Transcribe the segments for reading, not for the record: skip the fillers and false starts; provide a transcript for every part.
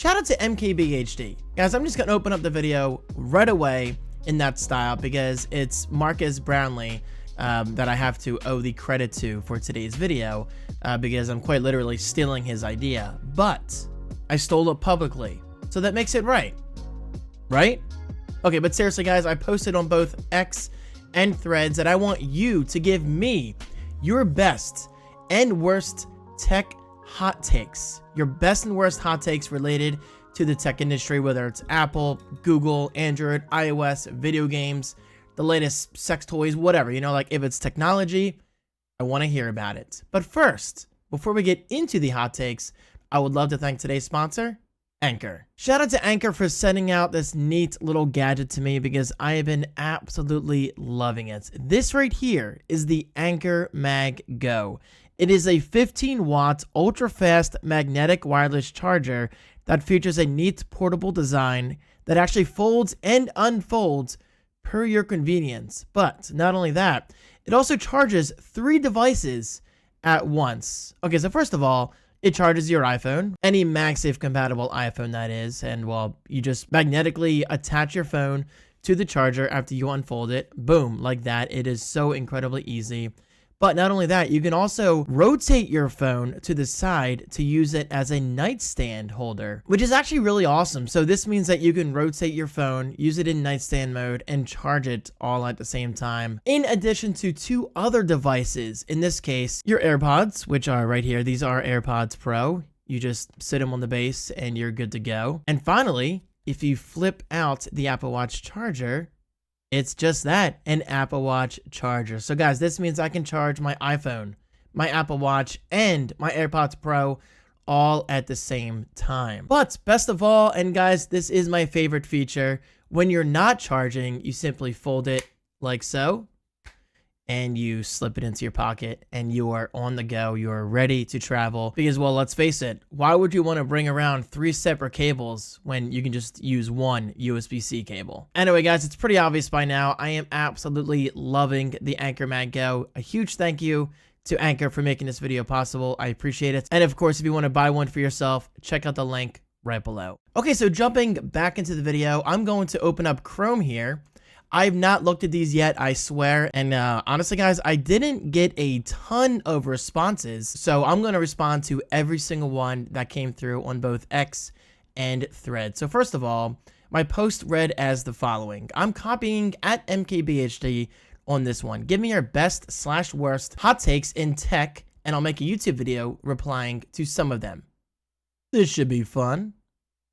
Shout out to MKBHD. Guys, I'm just gonna open up the video right away in that style because it's Marcus Brownlee that I have to owe the credit to for today's video because I'm quite literally stealing his idea, but I stole it publicly, so that makes it right? Okay, but seriously guys, I posted on both X and Threads that I want you to give me your best and worst tech hot takes. Your best and worst hot takes related to the tech industry, whether it's Apple, Google, Android, iOS, video games, the latest sex toys, whatever. You know, like if it's technology, I want to hear about it. But first, before we get into the hot takes, I would love to thank today's sponsor, Anker. Shout out to Anker for sending out this neat little gadget to me because I have been absolutely loving it. This right here is the Anker MagGo. It is a 15-watt, ultra-fast magnetic wireless charger that features a neat portable design that actually folds and unfolds per your convenience. But not only that, it also charges 3 devices at once. Okay, so first of all, it charges your iPhone, any MagSafe compatible iPhone that is, and well, you just magnetically attach your phone to the charger after you unfold it. Boom, like that. It is so incredibly easy. But not only that, you can also rotate your phone to the side to use it as a nightstand holder, which is actually really awesome. So this means that you can rotate your phone, use it in nightstand mode, and charge it all at the same time. In addition to 2 other devices, in this case, your AirPods, which are right here. These are AirPods Pro. You just sit them on the base and you're good to go. And finally, if you flip out the Apple Watch charger, it's just that, an Apple Watch charger. So guys, this means I can charge my iPhone, my Apple Watch, and my AirPods Pro all at the same time. But best of all, and guys, this is my favorite feature, when you're not charging, you simply fold it like so, and you slip it into your pocket, and you are on the go. You are ready to travel. Because, well, let's face it, why would you want to bring around 3 separate cables when you can just use one USB-C cable? Anyway, guys, it's pretty obvious by now. I am absolutely loving the Anker MagGo. A huge thank you to Anker for making this video possible. I appreciate it. And of course, if you want to buy one for yourself, check out the link right below. Okay, so jumping back into the video, I'm going to open up Chrome here. I've not looked at these yet, I swear, and honestly guys, I didn't get a ton of responses, so I'm going to respond to every single one that came through on both X and Threads. So first of all, my post read as the following. I'm copying at MKBHD on this one. Give me your best/worst hot takes in tech, and I'll make a YouTube video replying to some of them. This should be fun.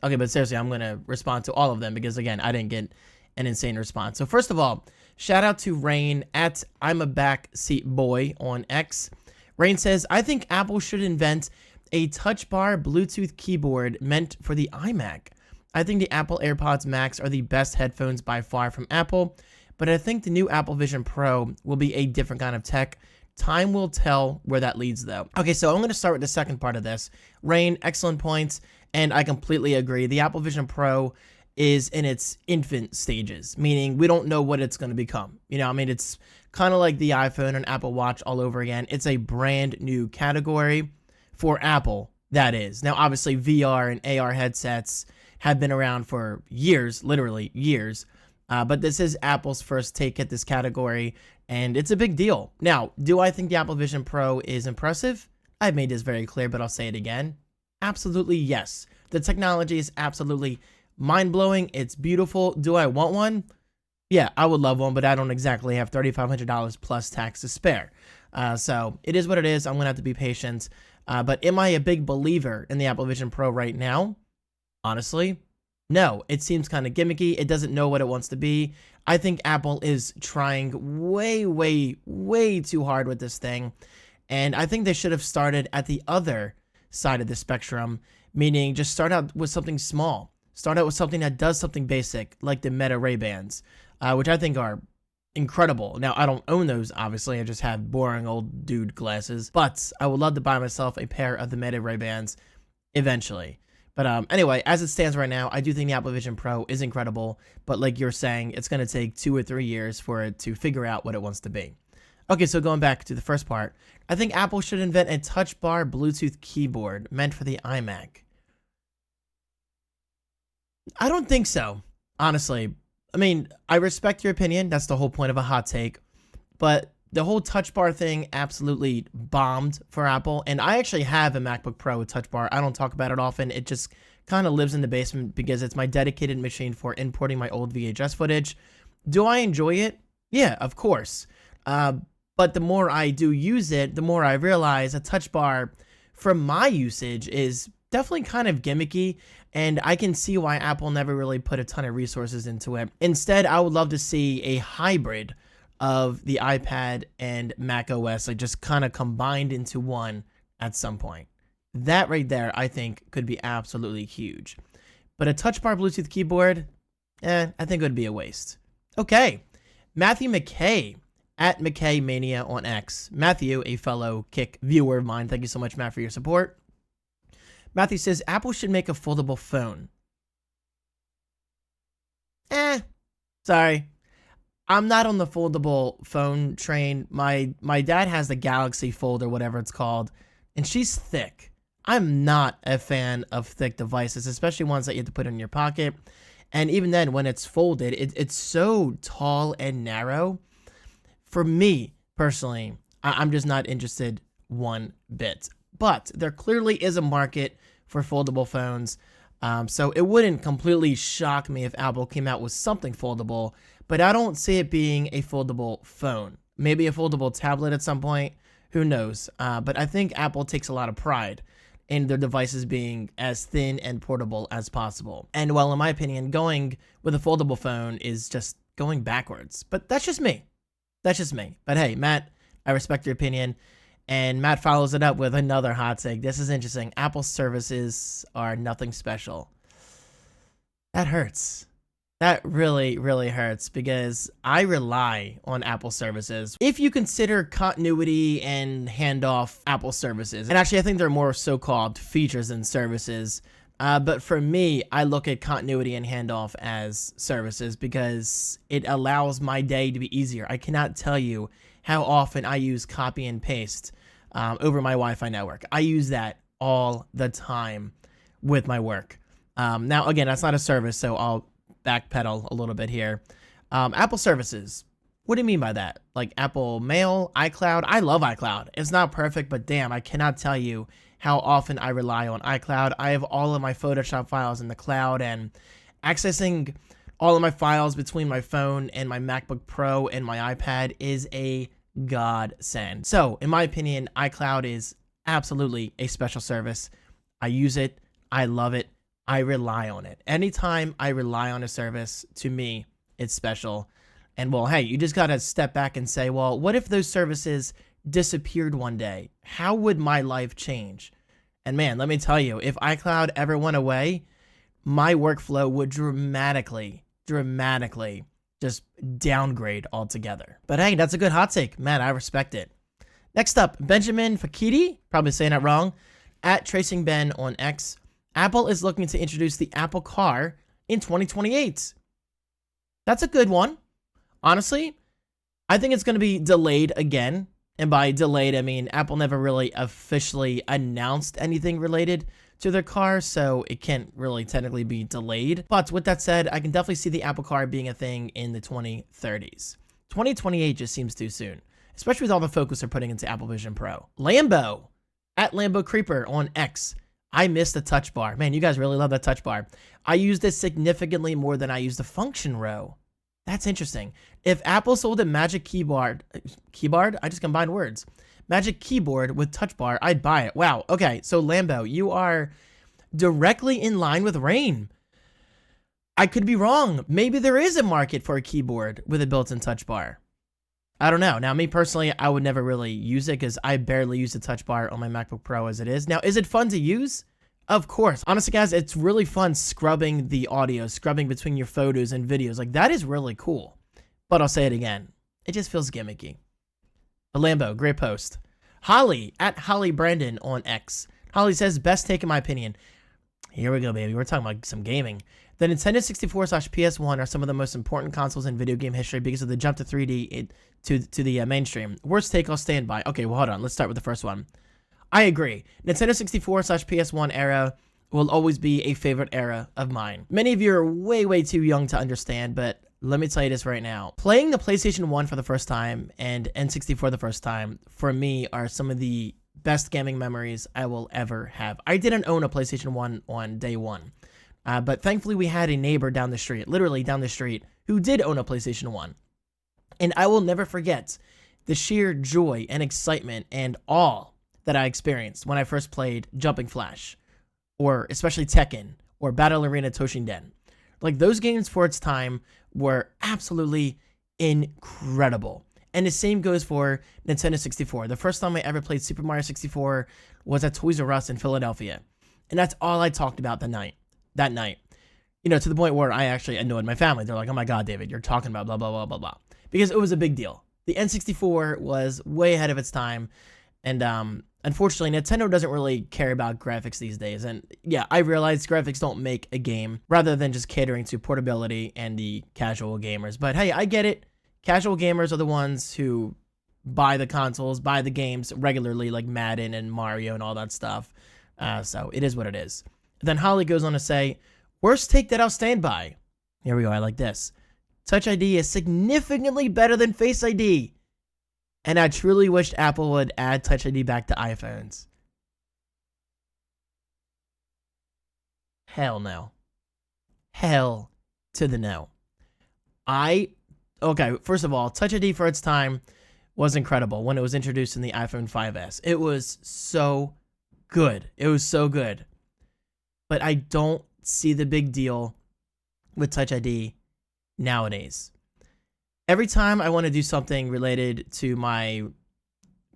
Okay, but seriously, I'm going to respond to all of them because, again, I didn't get an insane response. So first of all, shout out to Rain at I'm a Backseat Boy on X. Rain says, I think Apple should invent a Touchbar Bluetooth keyboard meant for the iMac. I think the Apple AirPods Max are the best headphones by far from Apple, but I think the new Apple Vision Pro will be a different kind of tech. Time will tell where that leads though. Okay, so I'm going to start with the second part of this. Rain, excellent points, and I completely agree. The Apple Vision Pro is in its infant stages, meaning we don't know what it's going to become. You know, I mean, it's kind of like the iPhone and Apple Watch all over again. It's a brand new category for Apple, that is. Now, obviously, VR and AR headsets have been around for years, literally years, but this is Apple's first take at this category, and it's a big deal. Now, do I think the Apple Vision Pro is impressive? I've made this very clear, but I'll say it again. Absolutely, yes. The technology is absolutely mind-blowing. It's beautiful. Do I want one? Yeah, I would love one, but I don't exactly have $3,500 plus tax to spare. So it is what it is. I'm going to have to be patient. But am I a big believer in the Apple Vision Pro right now? Honestly, no. It seems kind of gimmicky. It doesn't know what it wants to be. I think Apple is trying way, way, way too hard with this thing. And I think they should have started at the other side of the spectrum, meaning just start out with something small. Start out with something that does something basic, like the Meta Ray-Bans, which I think are incredible. Now, I don't own those, obviously. I just have boring old dude glasses. But I would love to buy myself a pair of the Meta Ray-Bans eventually. But anyway, as it stands right now, I do think the Apple Vision Pro is incredible. But like you're saying, it's going to take 2 or 3 years for it to figure out what it wants to be. Okay, so going back to the first part, I think Apple should invent a Touchbar Bluetooth keyboard meant for the iMac. I don't think so, honestly. I mean, I respect your opinion. That's the whole point of a hot take. But the whole Touch Bar thing absolutely bombed for Apple. And I actually have a MacBook Pro with Touch Bar. I don't talk about it often. It just kind of lives in the basement because it's my dedicated machine for importing my old VHS footage. Do I enjoy it? Yeah, of course. But the more I do use it, the more I realize a Touch Bar, for my usage, is definitely kind of gimmicky, and I can see why Apple never really put a ton of resources into it. Instead, I would love to see a hybrid of the iPad and Mac OS, like just kind of combined into one at some point. That right there, I think, could be absolutely huge. But a Touch Bar Bluetooth keyboard, I think it would be a waste. Okay, Matthew McKay at McKay Mania on X. Matthew, a fellow Kick viewer of mine, thank you so much, Matt, for your support. Matthew says, Apple should make a foldable phone. Sorry. I'm not on the foldable phone train. My dad has the Galaxy Fold or whatever it's called, and she's thick. I'm not a fan of thick devices, especially ones that you have to put in your pocket. And even then, when it's folded, it's so tall and narrow. For me, personally, I'm just not interested one bit. But there clearly is a market for foldable phones. So it wouldn't completely shock me if Apple came out with something foldable, but I don't see it being a foldable phone. Maybe a foldable tablet at some point, who knows? But I think Apple takes a lot of pride in their devices being as thin and portable as possible. And well, in my opinion, going with a foldable phone is just going backwards. But that's just me. That's just me. But hey, Matt, I respect your opinion. And Matt follows it up with another hot take. This is interesting. Apple services are nothing special. That hurts. That really, really hurts because I rely on Apple services. If you consider continuity and handoff Apple services, and actually I think they're more so-called features than services, but for me, I look at continuity and handoff as services because it allows my day to be easier. I cannot tell you how often I use copy and paste over my Wi-Fi network. I use that all the time with my work. Now, again, that's not a service, so I'll backpedal a little bit here. Apple services. What do you mean by that? Like Apple Mail, iCloud? I love iCloud. It's not perfect, but damn, I cannot tell you how often I rely on iCloud. I have all of my Photoshop files in the cloud, and accessing all of my files between my phone and my MacBook Pro and my iPad is a godsend. So, in my opinion, iCloud is absolutely a special service. I use it. I love it. I rely on it. Anytime I rely on a service, to me, it's special. And well, hey, you just got to step back and say, well, what if those services disappeared one day? How would my life change? And man, let me tell you, if iCloud ever went away, my workflow would dramatically just downgrade altogether. But hey, that's a good hot take. Man, I respect it. Next up, Benjamin Fakidi, probably saying that wrong, at Tracing Ben on X. Apple is looking to introduce the Apple Car in 2028. That's a good one. Honestly, I think it's going to be delayed again. And by delayed, I mean Apple never really officially announced anything related to their car, so it can't really technically be delayed. But with that said, I can definitely see the Apple Car being a thing in the 2030s. 2028 just seems too soon, especially with all the focus they're putting into Apple Vision Pro. Lambo, at Lambo Creeper on X. I miss the Touch Bar. Man, you guys really love that Touch Bar. I use this significantly more than I use the Function Row. That's interesting. If Apple sold a Magic Keyboard, I just combined words. Magic Keyboard with Touch Bar, I'd buy it. Wow. Okay, so Lambo, you are directly in line with Rain. I could be wrong. Maybe there is a market for a keyboard with a built-in Touch Bar. I don't know. Now, me personally, I would never really use it because I barely use the Touch Bar on my MacBook Pro as it is. Now, is it fun to use? Of course. Honestly, guys, it's really fun scrubbing the audio, scrubbing between your photos and videos. Like, that is really cool. But I'll say it again. It just feels gimmicky. But Lambo, great post. Holly, at Holly Brandon on X. Holly says, best take in my opinion. Here we go, baby. We're talking about some gaming. The Nintendo 64/PS1 are some of the most important consoles in video game history because of the jump to 3D to the mainstream. Worst take, I'll stand by. Okay, well, hold on. Let's start with the first one. I agree. Nintendo 64/PS1 era will always be a favorite era of mine. Many of you are way too young to understand, but let me tell you this right now. Playing the PlayStation 1 for the first time and N64 the first time, for me, are some of the best gaming memories I will ever have. I didn't own a PlayStation 1 on day one, but thankfully we had a neighbor down the street, literally down the street, who did own a PlayStation 1. And I will never forget the sheer joy and excitement and awe that I experienced when I first played Jumping Flash, or especially Tekken, or Battle Arena Toshinden. Like, those games for its time were absolutely incredible. And the same goes for Nintendo 64. The first time I ever played Super Mario 64 was at Toys R Us in Philadelphia. And that's all I talked about that night. You know, to the point where I actually annoyed my family. They're like, oh my God, David, you're talking about blah, blah, blah, blah, blah. Because it was a big deal. The N64 was way ahead of its time. And unfortunately, Nintendo doesn't really care about graphics these days. And yeah, I realize graphics don't make a game, rather than just catering to portability and the casual gamers. But hey, I get it. Casual gamers are the ones who buy the consoles, buy the games regularly, like Madden and Mario and all that stuff. So it is what it is. Then Holly goes on to say, worst take that I'll stand by. Here we go, I like this. Touch ID is significantly better than Face ID. And I truly wished Apple would add Touch ID back to iPhones. Hell no. Hell to the no. Okay, first of all, Touch ID for its time was incredible when it was introduced in the iPhone 5S. It was so good. It was so good. But I don't see the big deal with Touch ID nowadays. Every time I want to do something related to my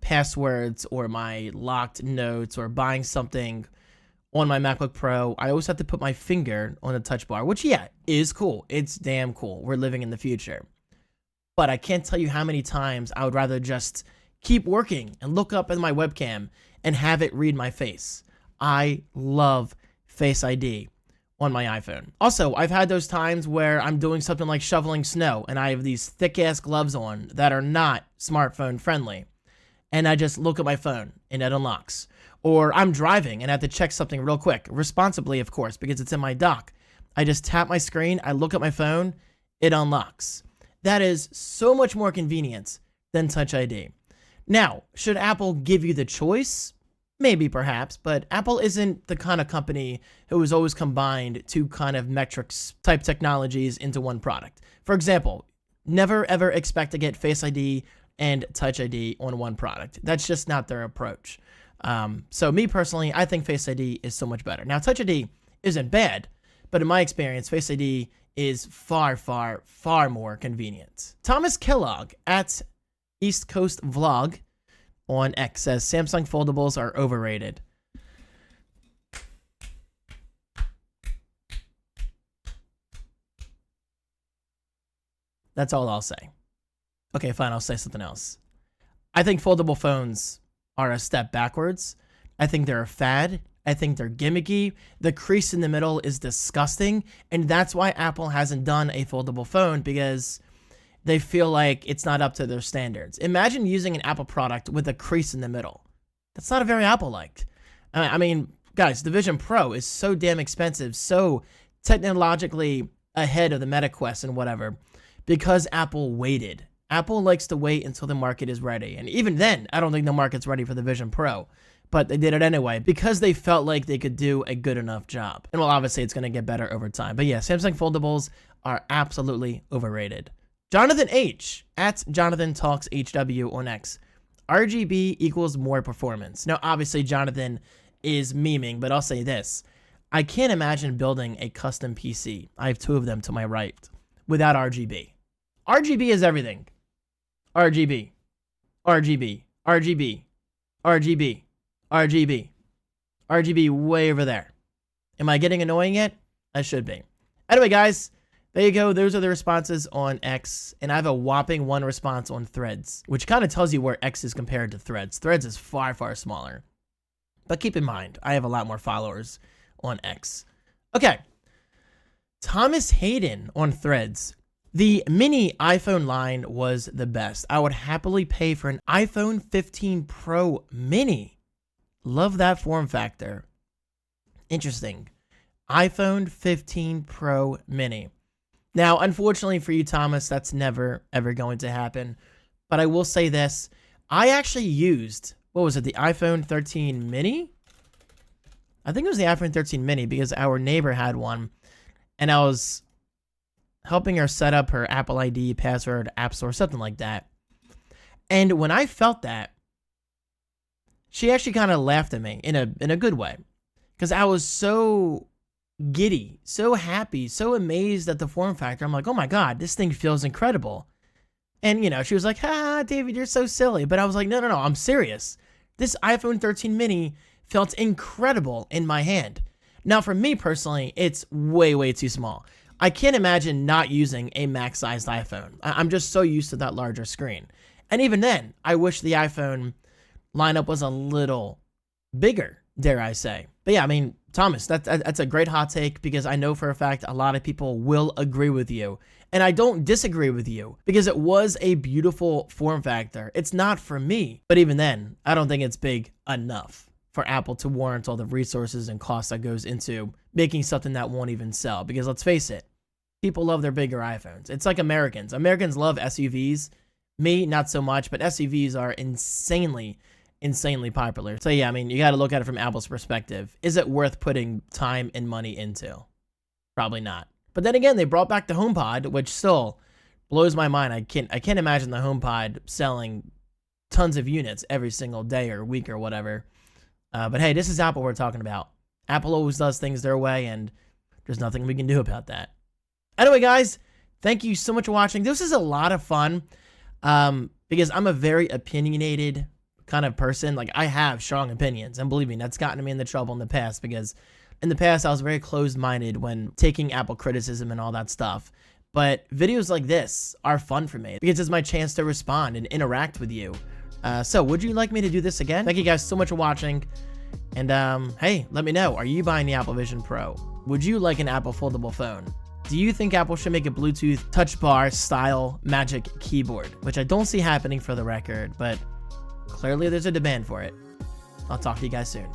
passwords or my locked notes or buying something on my MacBook Pro, I always have to put my finger on the touch bar, which, yeah, is cool. It's damn cool. We're living in the future. But I can't tell you how many times I would rather just keep working and look up at my webcam and have it read my face. I love Face ID on my iPhone. Also, I've had those times where I'm doing something like shoveling snow and I have these thick-ass gloves on that are not smartphone friendly. And I just look at my phone and it unlocks. Or I'm driving and I have to check something real quick, responsibly, of course, because it's in my dock. I just tap my screen, I look at my phone, it unlocks. That is so much more convenient than Touch ID. Now, should Apple give you the choice? Maybe, perhaps, but Apple isn't the kind of company who has always combined two kind of metrics type technologies into one product. For example, never ever expect to get Face ID and Touch ID on one product. That's just not their approach. So me personally, I think Face ID is so much better. Now, Touch ID isn't bad, but in my experience, Face ID is far more convenient. Thomas Kellogg at East Coast Vlog on X says Samsung Foldables are overrated. That's all I'll say. Okay, fine, I'll say something else. I think foldable phones are a step backwards. I think they're a fad. I think they're gimmicky. The crease in the middle is disgusting, and that's why Apple hasn't done a foldable phone, because they feel like it's not up to their standards. Imagine using an Apple product with a crease in the middle. That's not a very Apple-like. I mean, guys, the Vision Pro is so damn expensive, so technologically ahead of the Meta Quest and whatever, because Apple waited. Apple likes to wait until the market is ready. And even then, I don't think the market's ready for the Vision Pro. But they did it anyway because they felt like they could do a good enough job. And well, obviously, it's going to get better over time. But yeah, Samsung Foldables are absolutely overrated. Jonathan H. at Jonathan Talks HW on X. RGB equals more performance. Now, obviously, Jonathan is memeing, but I'll say this. I can't imagine building a custom PC. I have two of them to my right without RGB. RGB is everything. RGB. RGB. RGB. RGB. RGB. RGB way over there. Am I getting annoying yet? I should be. Anyway, guys, there you go. Those are the responses on X. And I have a whopping 1 response on Threads, which kind of tells you where X is compared to Threads. Threads is far smaller. But keep in mind, I have a lot more followers on X. Okay. Thomas Hayden on Threads. The mini iPhone line was the best. I would happily pay for an iPhone 15 Pro mini. Love that form factor. Interesting. iPhone 15 Pro Mini. Now, unfortunately for you, Thomas, that's never, ever going to happen. But I will say this. I actually used, what was it, the iPhone 13 Mini? I think it was the iPhone 13 Mini because our neighbor had one. And I was helping her set up her Apple ID, password, App Store, something like that. And when I felt that, she actually kind of laughed at me in a good way. Because I was so giddy, so happy, so amazed at the form factor. I'm like, oh my God, this thing feels incredible. And, you know, she was like, ha, David, you're so silly. But I was like, no, I'm serious. This iPhone 13 Mini felt incredible in my hand. Now, for me personally, it's way, way too small. I can't imagine not using a max-sized iPhone. I'm just so used to that larger screen. And even then, I wish the iPhone lineup was a little bigger, dare I say. But yeah, I mean, Thomas, that's a great hot take because I know for a fact a lot of people will agree with you. And I don't disagree with you because it was a beautiful form factor. It's not for me. But even then, I don't think it's big enough for Apple to warrant all the resources and costs that goes into making something that won't even sell. Because let's face it, people love their bigger iPhones. It's like Americans. Americans love SUVs. Me, not so much, but SUVs are insanely popular. So yeah, I mean, you got to look at it from Apple's perspective. Is it worth putting time and money into? Probably not. But then again, they brought back the HomePod, which still blows my mind. I can't imagine the HomePod selling tons of units every single day or week or whatever. But hey, this is Apple we're talking about. Apple always does things their way, and there's nothing we can do about that. Anyway, guys, thank you so much for watching. This is a lot of fun because I'm a very opinionated kind of person. Like, I have strong opinions, and believe me, that's gotten me into trouble in the past because in the past I was very closed-minded when taking Apple criticism and all that stuff. But videos like this are fun for me because it's my chance to respond and interact with you. So would you like me to do this again? Thank you guys so much for watching. And hey, let me know, are you buying the Apple Vision Pro? Would you like an Apple foldable phone? Do you think Apple should make a Bluetooth touch bar style magic keyboard? Which I don't see happening for the record, but clearly there's a demand for it. I'll talk to you guys soon.